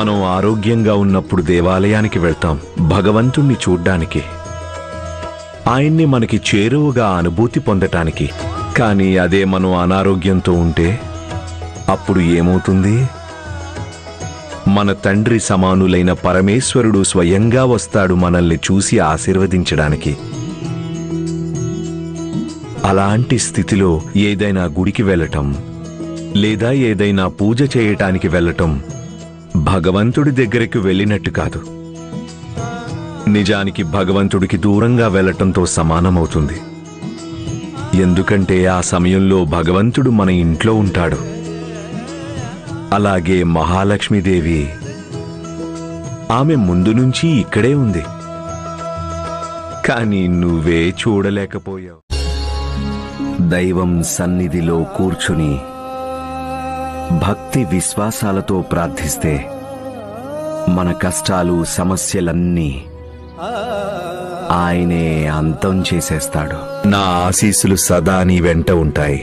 మనం ఆరోగ్యంగా ఉన్నప్పుడు దేవాలయానికి వెళ్తాం భగవంతుణ్ణి చూడ్డానికి, ఆయన్ని మనకి చేరువగా అనుభూతి పొందటానికి. కానీ అదే మనం అనారోగ్యంతో ఉంటే అప్పుడు ఏమవుతుంది? మన తండ్రి సమానులైన పరమేశ్వరుడు స్వయంగా వస్తాడు మనల్ని చూసి ఆశీర్వదించడానికి. అలాంటి స్థితిలో ఏదైనా గుడికి వెళ్ళటం లేదా ఏదైనా పూజ చేయటానికి వెళ్ళటం భగవంతుడి దగ్గరికి వెళ్ళినట్టు కాదు. నిజానికి భగవంతుడికి దూరంగా వెళ్ళటంతో సమానమవుతుంది. ఎందుకంటే ఆ సమయంలో భగవంతుడు మన ఇంట్లో ఉంటాడు. అలాగే మహాలక్ష్మీదేవి ఆమె ముందు నుంచి ఇక్కడే ఉంది, కానీ నువ్వే చూడలేకపోయావు. దైవం సన్నిధిలో కూర్చుని భక్తి విశ్వాసాలతో ప్రార్థిస్తే మన కష్టాలు సమస్యలన్నీ ఆయనే అంతం చేసేస్తాడు. నా ఆశీస్సులు సదా నీ వెంట ఉంటాయి.